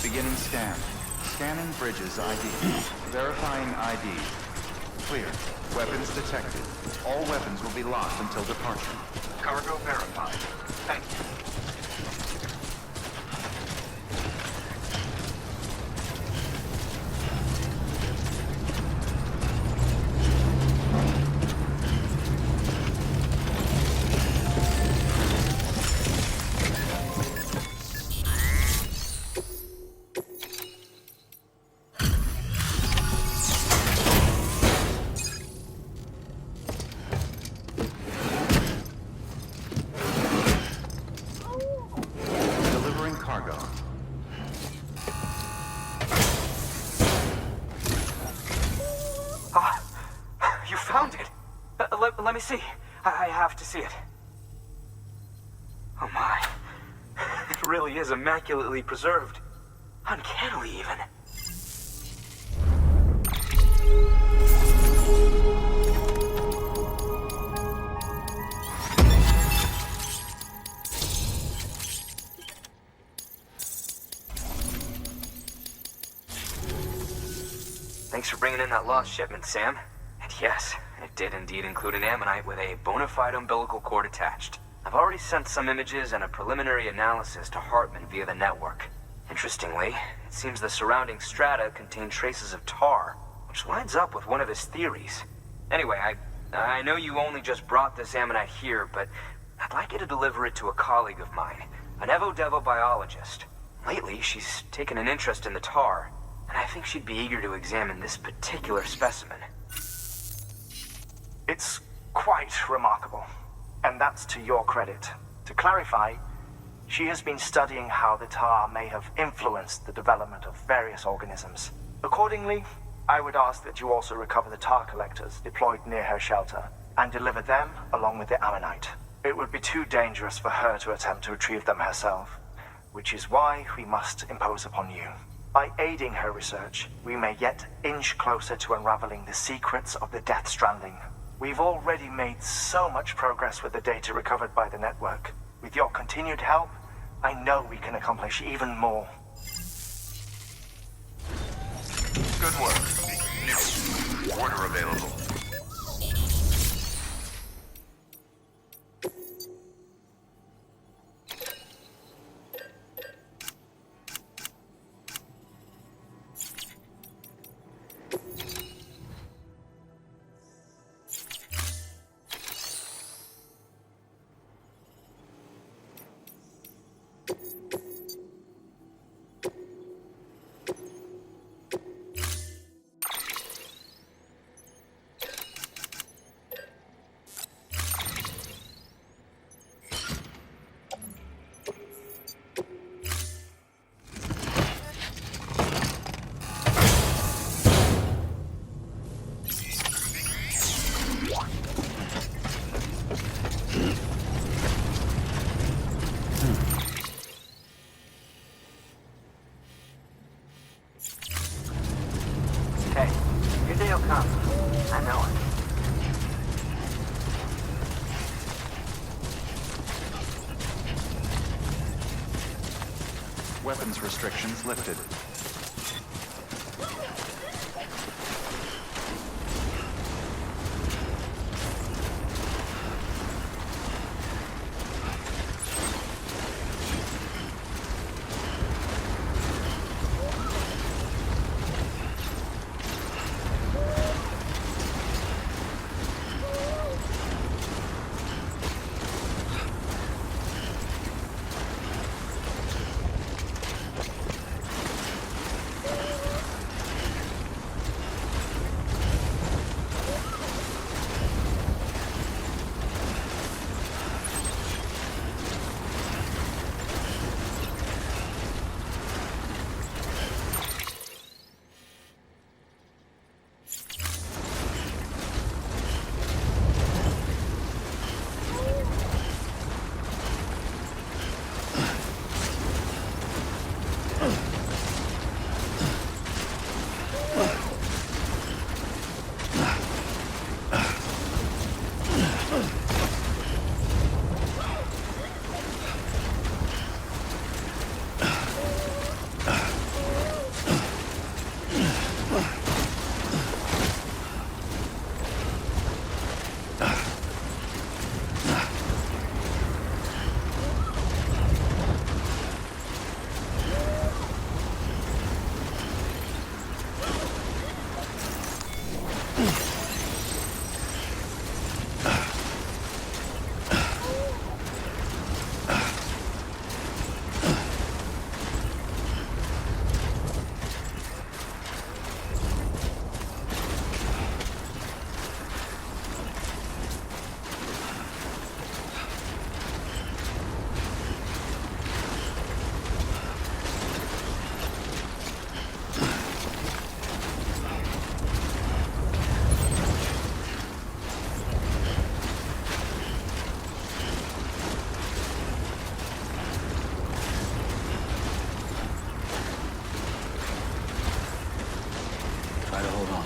Beginning scan. Scanning bridges ID. Verifying ID. Clear. Weapons detected. All weapons will be locked until departure. Cargo verified. Thank you. Let me see. I have to see it. Oh my. It really is immaculately preserved. Uncannily even. Thanks for bringing in that lost shipment, Sam. And yes, it did indeed include an Ammonite with a bona fide umbilical cord attached. I've already sent some images and a preliminary analysis to Heartman via the network. Interestingly, it seems the surrounding strata contain traces of tar, which lines up with one of his theories. Anyway, I know you only just brought this Ammonite here, but I'd like you to deliver it to a colleague of mine, an Evo-Devo biologist. Lately, she's taken an interest in the tar, and I think she'd be eager to examine this particular specimen. It's quite remarkable, and that's to your credit. To clarify, she has been studying how the tar may have influenced the development of various organisms. Accordingly, I would ask that you also recover the tar collectors deployed near her shelter and deliver them along with the Ammonite. It would be too dangerous for her to attempt to retrieve them herself, which is why we must impose upon you. By aiding her research, we may yet inch closer to unraveling the secrets of the Death Stranding. We've already made so much progress with the data recovered by the network. With your continued help, I know we can accomplish even more. Good Good work. New. Order available. Okay, your day will come. I know it. Weapons restrictions lifted. Try to hold on.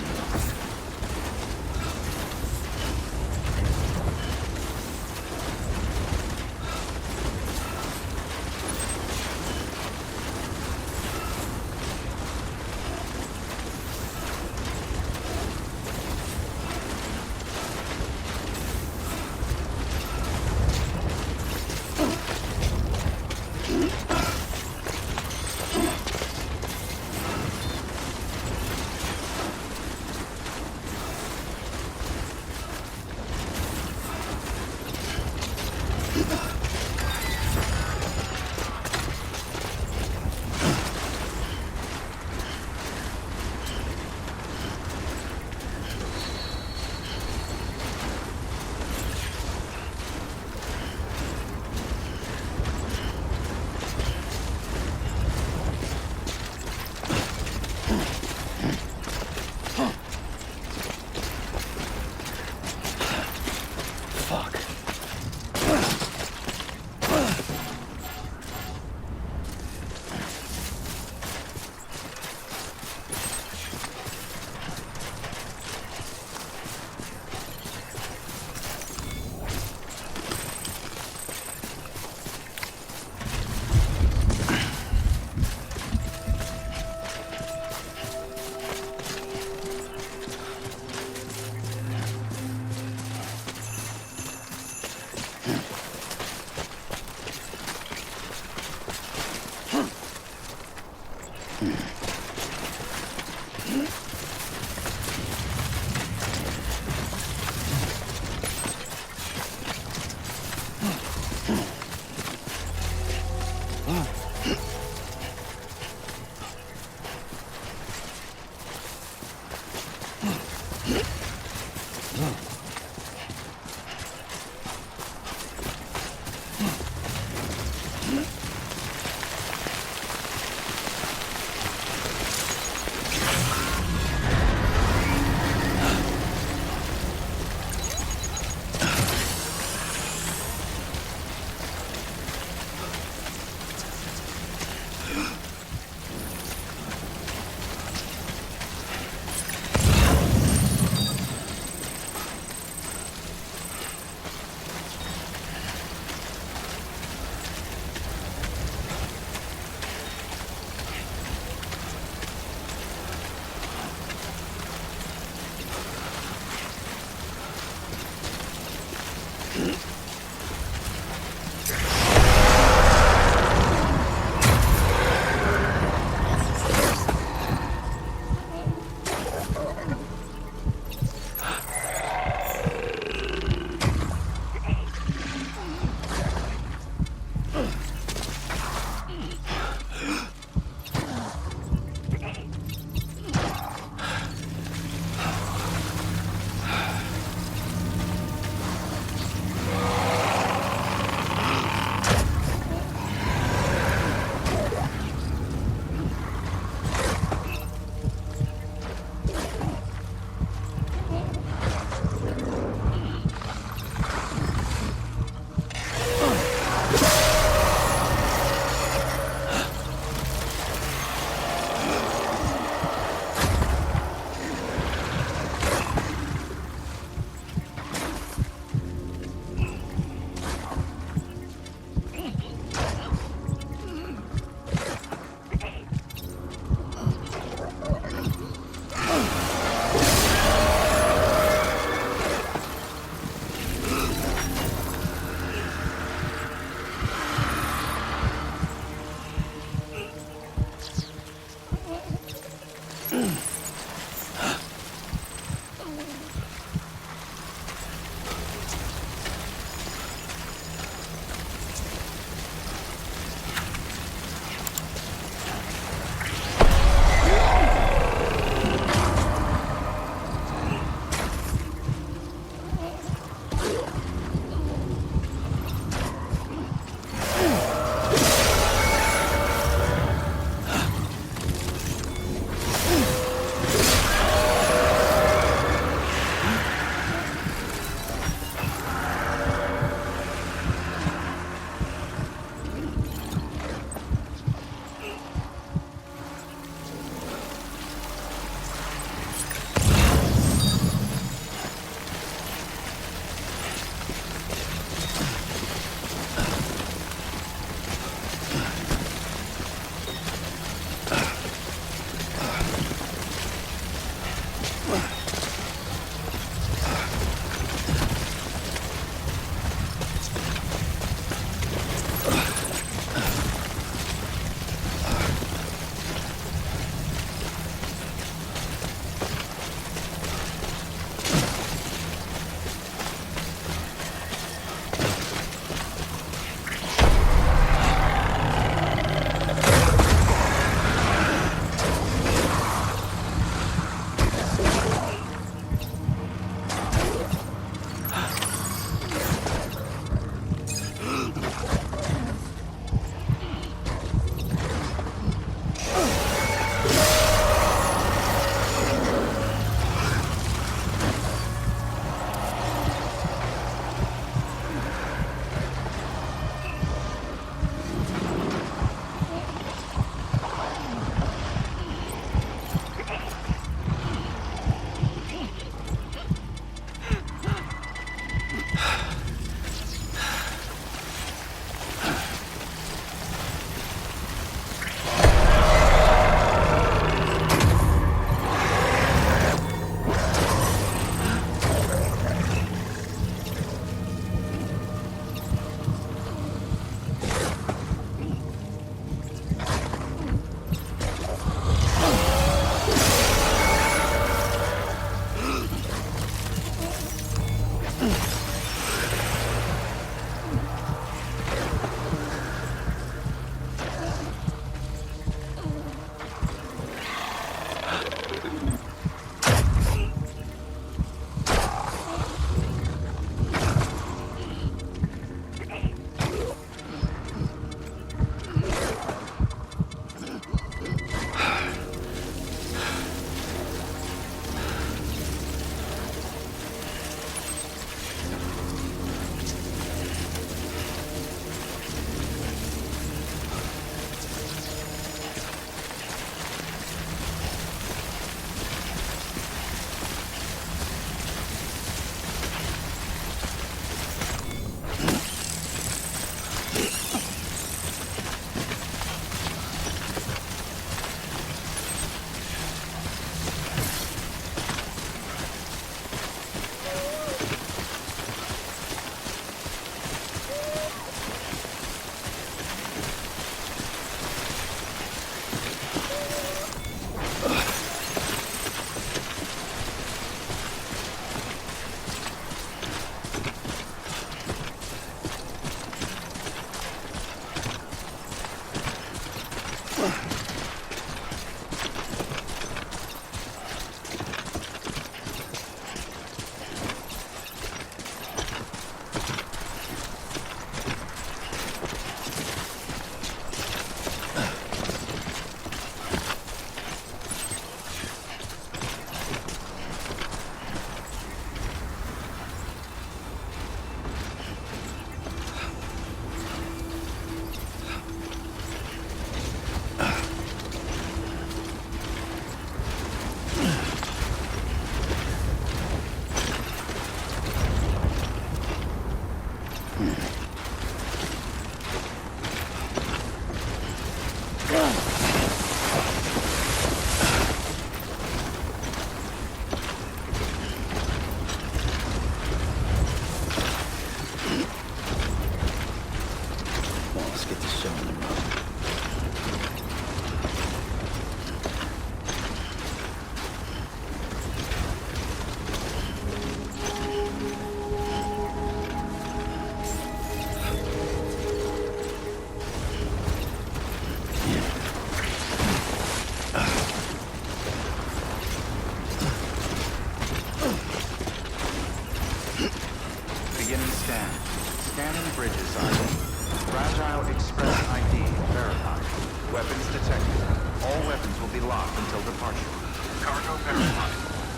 verified.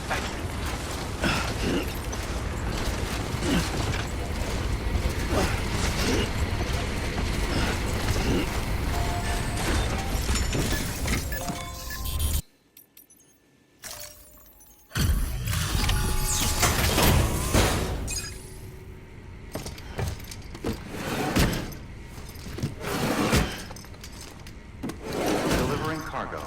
Thank you. Delivering cargo.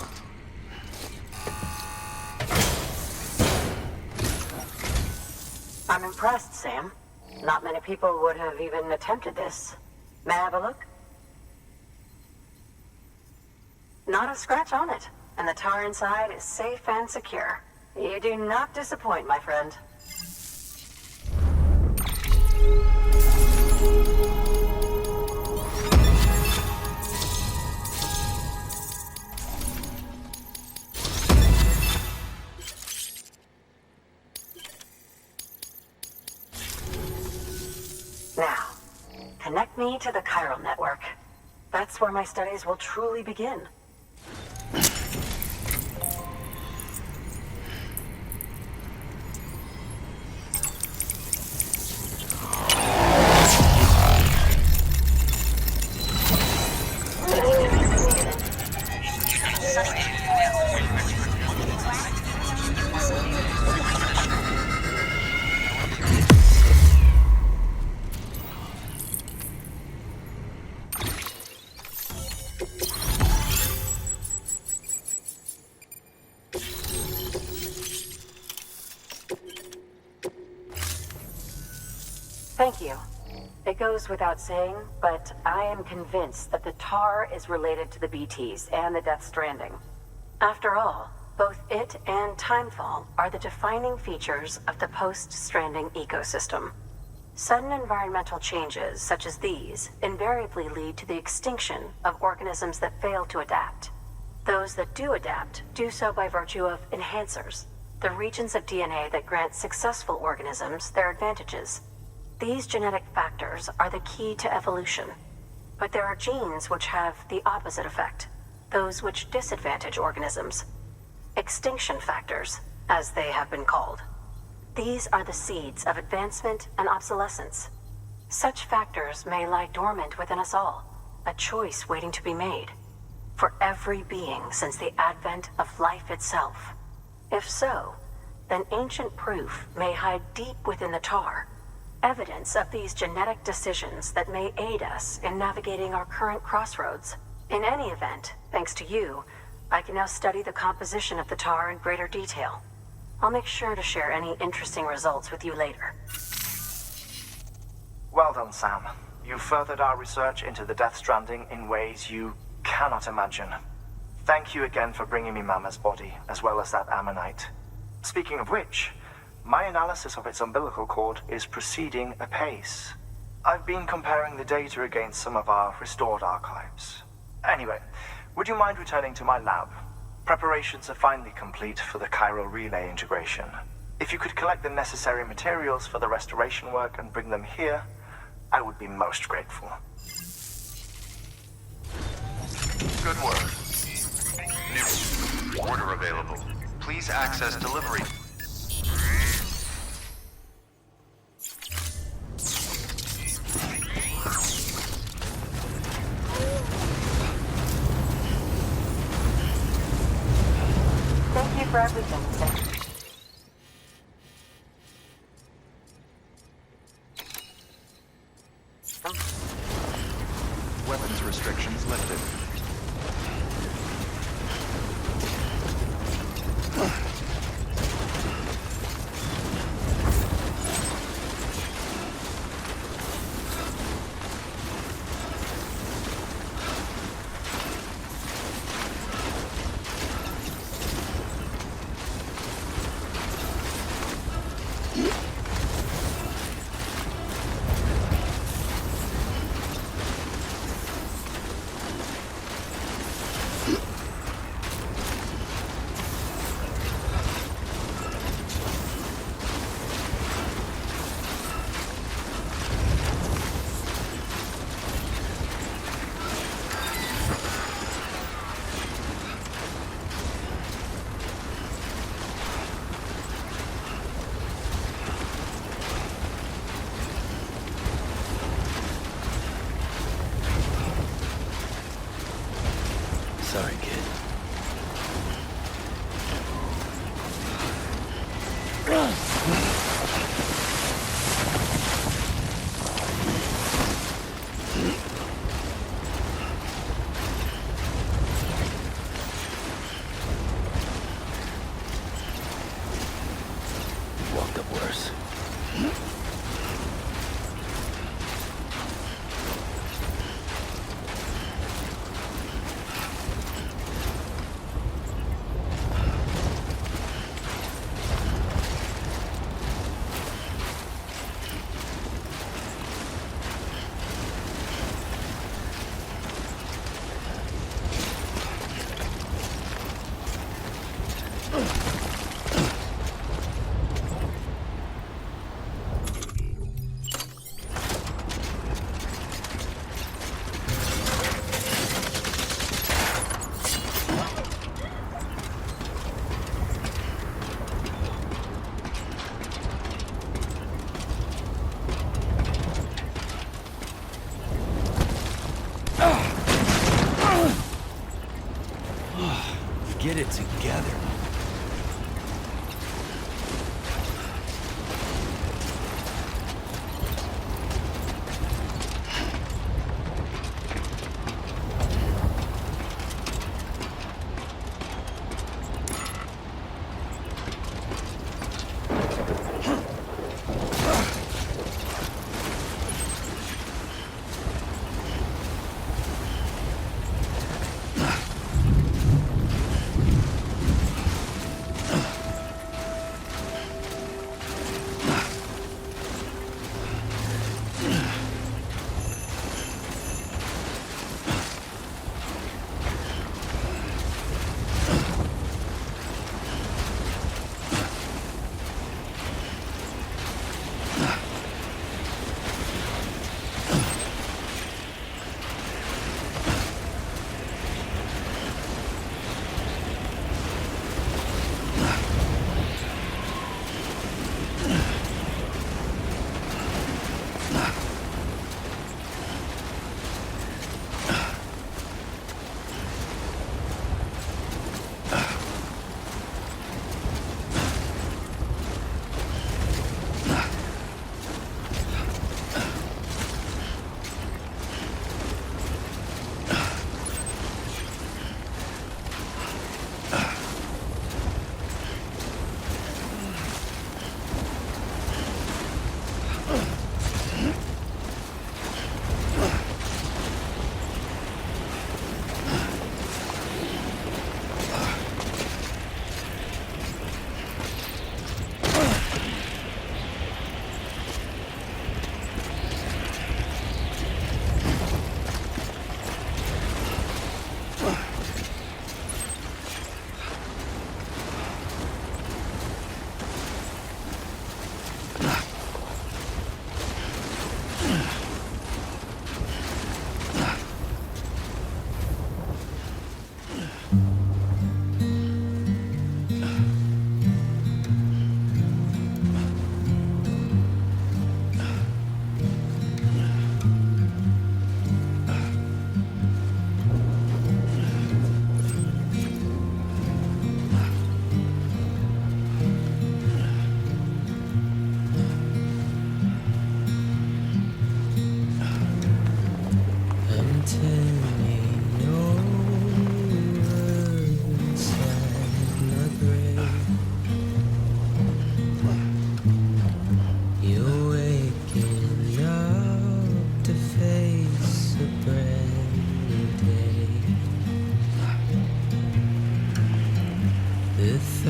I'm impressed, Sam. Not many people would have even attempted this. May I have a look? Not a scratch on it, and the tar inside is safe and secure. You do not disappoint, my friend. Now, connect me to the Chiral network. That's where my studies will truly begin. Thank you. It goes without saying, but I am convinced that the tar is related to the BTs and the Death Stranding. After all, both it and Timefall are the defining features of the post-Stranding ecosystem. Sudden environmental changes such as these invariably lead to the extinction of organisms that fail to adapt. Those that do adapt do so by virtue of enhancers, the regions of DNA that grant successful organisms their advantages. These genetic factors are the key to evolution, but there are genes which have the opposite effect, those which disadvantage organisms. Extinction factors, as they have been called. These are the seeds of advancement and obsolescence. Such factors may lie dormant within us all, a choice waiting to be made, for every being since the advent of life itself. If so, then ancient proof may hide deep within the tar, evidence of these genetic decisions that may aid us in navigating our current crossroads. In any event, thanks to you, I can now study the composition of the tar in greater detail. I'll make sure to share any interesting results with you later. Well done, Sam. You furthered our research into the Death Stranding in ways you cannot imagine. Thank you again for bringing me Mama's body, as well as that Ammonite. Speaking of which, my analysis of its umbilical cord is proceeding apace. I've been comparing the data against some of our restored archives. Anyway, would you mind returning to my lab? Preparations are finally complete for the Chiral relay integration. If you could collect the necessary materials for the restoration work and bring them here, I would be most grateful. Good work. New order available. Please access delivery. Thank you for everything, Sam. Weapons restrictions lifted.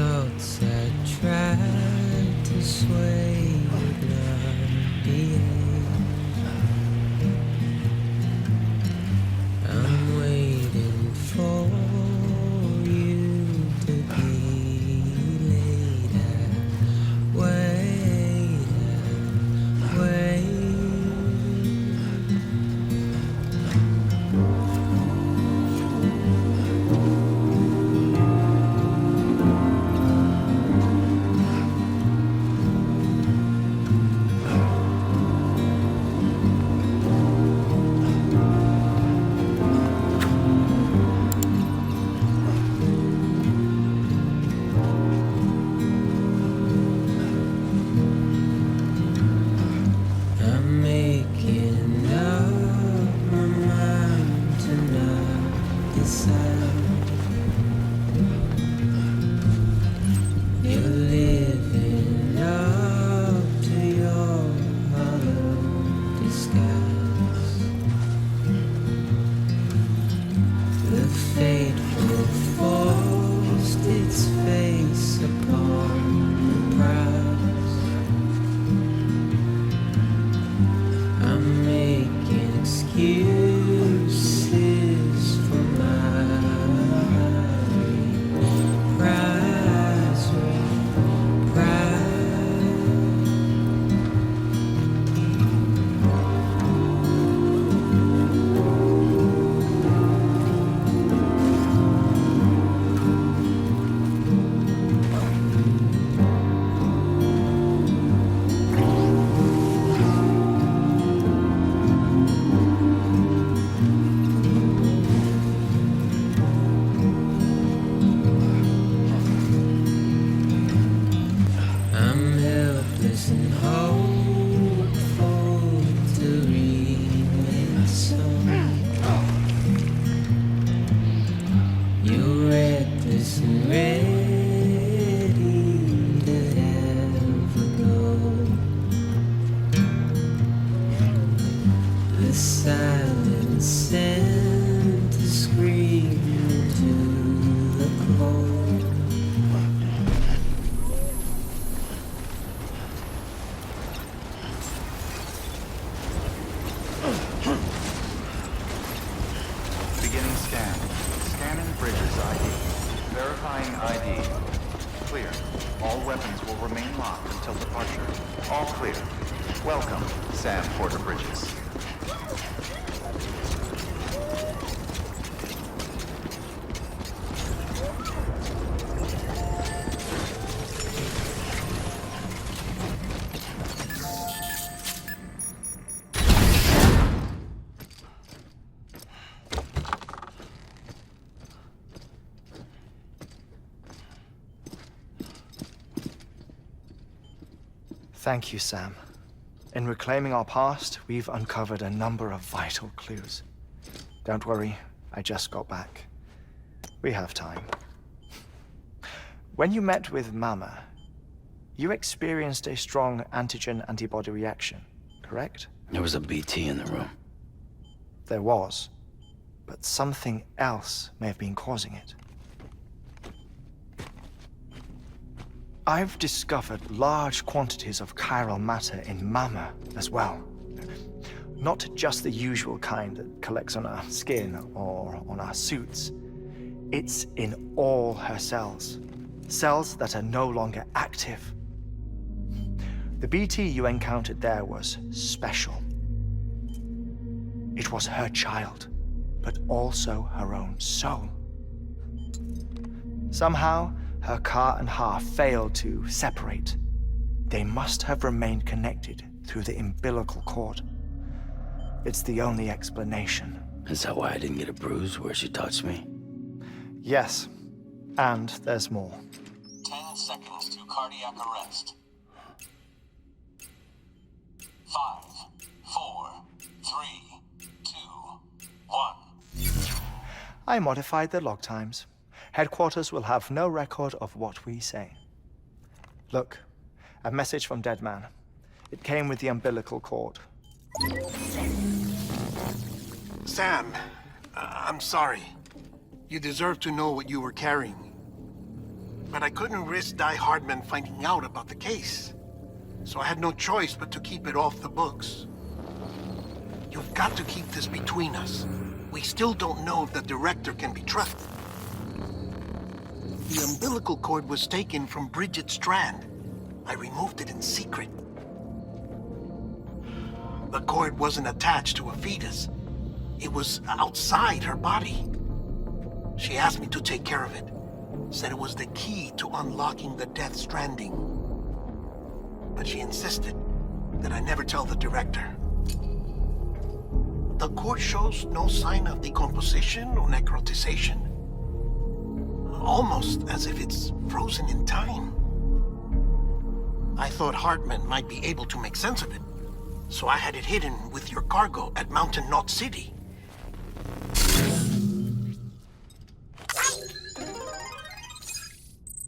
thoughts I tried to sway would not behave. I'm waiting for you to be later. Wait. I'm making up my mind to not decide. You're living up to your hollow disguise. The fateful forced its face upon the prize. I'm making excuses for my prize. I'm helpless and hopeful to remake some. You're reckless and ready to have a go. The silence sent a scream into the cold. Beginning scan. Scanning Bridges ID. Verifying ID. Clear. All weapons will remain locked until departure. All clear. Welcome, Sam Porter Bridges. Thank you, Sam. In reclaiming our past, we've uncovered a number of vital clues. Don't worry, I just got back. We have time. When you met with Mama, you experienced a strong antigen-antibody reaction, correct? There was a BT in the room. There was, but something else may have been causing it. I've discovered large quantities of chiral matter in Mama as well. Not just the usual kind that collects on our skin or on our suits. It's in all her cells. Cells that are no longer active. The BT you encountered there was special. It was her child, but also her own soul. Somehow, her car and half failed to separate. They must have remained connected through the umbilical cord. It's the only explanation. Is that why I didn't get a bruise where she touched me? Yes, and there's more. 10 seconds to cardiac arrest. 5, 4, 3, 2, 1. I modified the log times. Headquarters will have no record of what we say. Look, a message from Dead Man. It came with the umbilical cord. Sam, I'm sorry. You deserve to know what you were carrying. But I couldn't risk Heartman finding out about the case. So I had no choice but to keep it off the books. You've got to keep this between us. We still don't know if the director can be trusted. The umbilical cord was taken from Bridget Strand. I removed it in secret. The cord wasn't attached to a fetus. It was outside her body. She asked me to take care of it. Said it was the key to unlocking the Death Stranding. But she insisted that I never tell the director. The cord shows no sign of decomposition or necrotization. Almost as if it's frozen in time. I thought Heartman might be able to make sense of it, so I had it hidden with your cargo at Mountain Knot City.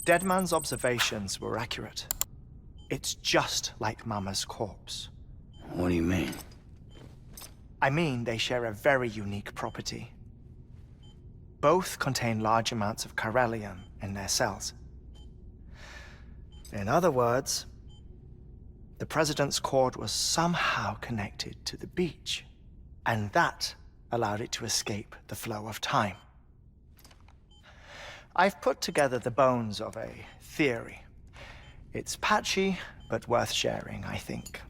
Deadman's observations were accurate. It's just like Mama's corpse. What do you mean? I mean, they share a very unique property. Both contain large amounts of chiralium in their cells. In other words, the President's cord was somehow connected to the beach, and that allowed it to escape the flow of time. I've put together the bones of a theory. It's patchy, but worth sharing, I think.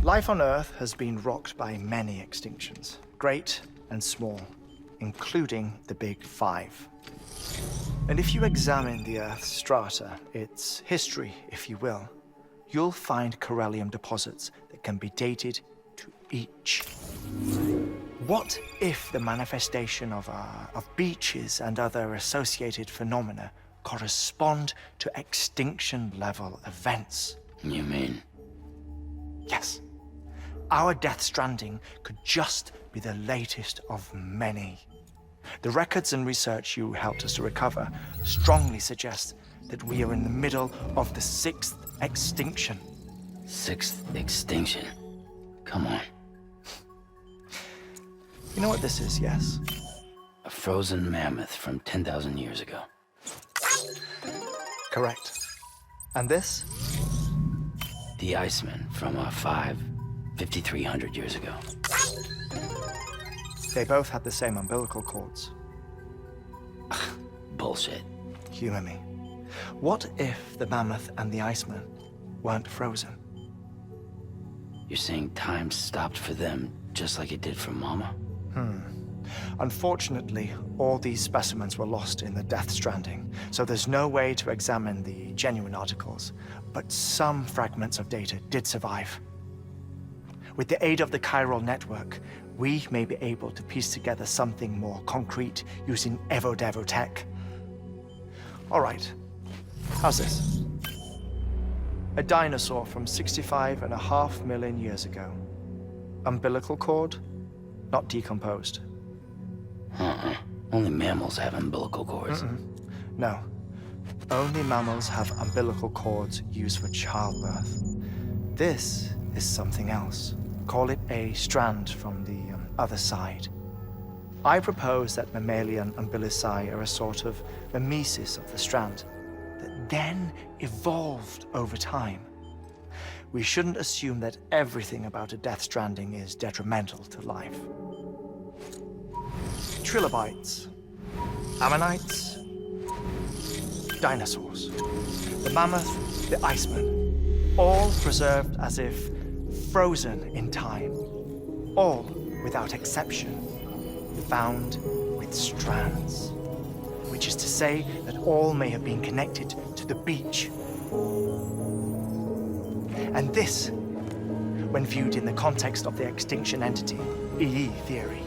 Life on Earth has been rocked by many extinctions, great and small, including the Big Five. And if you examine the Earth's strata, its history, if you will, you'll find chiralium deposits that can be dated to each. What if the manifestation of beaches and other associated phenomena correspond to extinction-level events? You mean? Yes. Our Death Stranding could just be the latest of many. The records and research you helped us to recover strongly suggest that we are in the middle of the 6th extinction. 6th extinction? Come on. You know what this is, yes? A frozen mammoth from 10,000 years ago. Correct. And this? The Iceman from 5,300 years ago. They both had the same umbilical cords. Bullshit. Humor me. What if the mammoth and the Iceman weren't frozen? You're saying time stopped for them just like it did for Mama? Unfortunately, all these specimens were lost in the Death Stranding, so there's no way to examine the genuine articles, but some fragments of data did survive. With the aid of the Chiral network, we may be able to piece together something more concrete using Evo-Devo tech. All right, how's this? A dinosaur from 65.5 million years ago. Umbilical cord, not decomposed. Only mammals have umbilical cords. No. Only mammals have umbilical cords used for childbirth. This is something else. Call it a strand from the other side. I propose that mammalian umbilici are a sort of mimesis of the strand that then evolved over time. We shouldn't assume that everything about a Death Stranding is detrimental to life. Trilobites, Ammonites, dinosaurs, the mammoth, the Iceman, all preserved as if frozen in time, all without exception, found with strands, which is to say that all may have been connected to the beach. And this, when viewed in the context of the extinction entity, EE theory,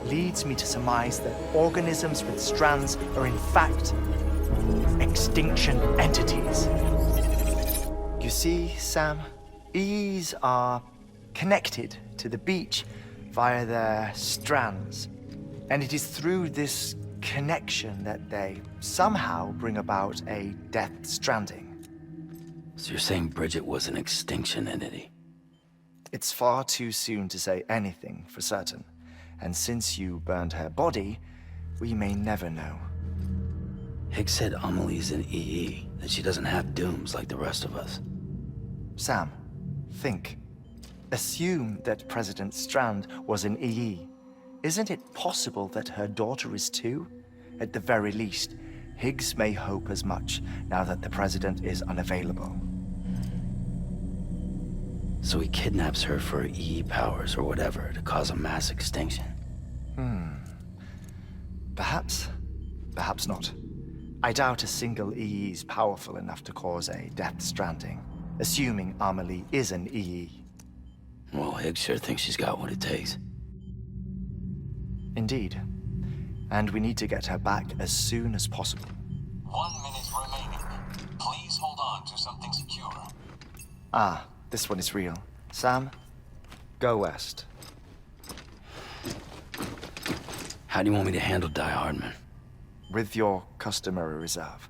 leads me to surmise that organisms with strands are in fact extinction entities. You see, Sam, EEs are connected to the beach via their strands, and it is through this connection that they somehow bring about a Death Stranding. So you're saying Bridget was an extinction entity? It's far too soon to say anything for certain. And since you burned her body, we may never know. Higgs said Amelie's an EE, that she doesn't have dooms like the rest of us. Sam, think. Assume that President Strand was an EE. Isn't it possible that her daughter is too? At the very least, Higgs may hope as much now that the President is unavailable. So he kidnaps her for EE powers or whatever to cause a mass extinction. Perhaps. Perhaps not. I doubt a single EE is powerful enough to cause a death stranding, assuming Amelie is an EE. Well, Higgs sure thinks she's got what it takes. Indeed. And we need to get her back as soon as possible. 1 minute remaining. Please hold on to something secure. Ah, this one is real. Sam, go west. How do you want me to handle Heartman? With your customary reserve.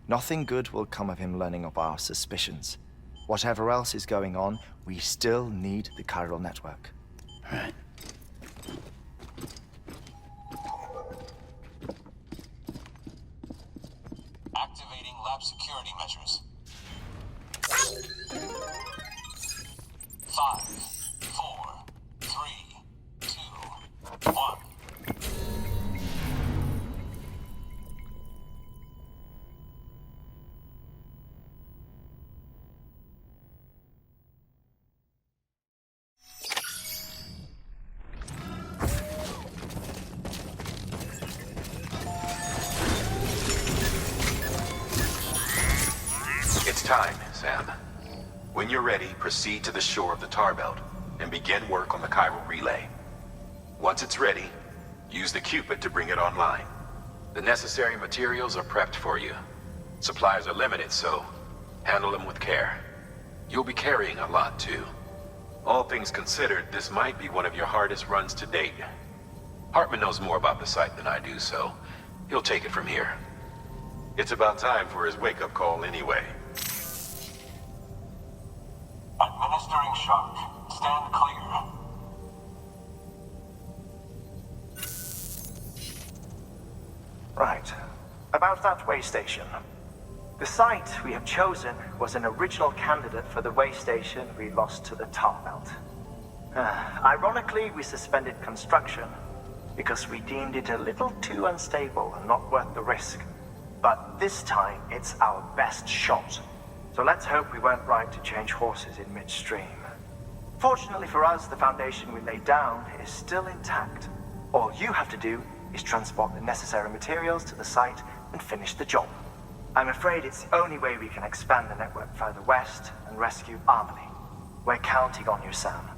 Nothing good will come of him learning of our suspicions. Whatever else is going on, we still need the Chiral network. Right. Activating lab security measures. 5, 4, 3, 2, 1. It's time, Sam. When you're ready, proceed to the shore of the tar belt and begin work on the chiral relay. Once it's ready, use the Cupid to bring it online. The necessary materials are prepped for you. Supplies are limited, so handle them with care. You'll be carrying a lot, too. All things considered, this might be one of your hardest runs to date. Heartman knows more about the site than I do, so he'll take it from here. It's about time for his wake-up call anyway. Administering shock. Stand clear. Right. About that way station. The site we have chosen was an original candidate for the way station we lost to the tar belt. Ironically, we suspended construction because we deemed it a little too unstable and not worth the risk. But this time, it's our best shot. So let's hope we weren't right to change horses in midstream. Fortunately for us, the foundation we laid down is still intact. All you have to do is transport the necessary materials to the site and finish the job. I'm afraid it's the only way we can expand the network further west and rescue Amelie. We're counting on you, Sam.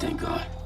Thank God.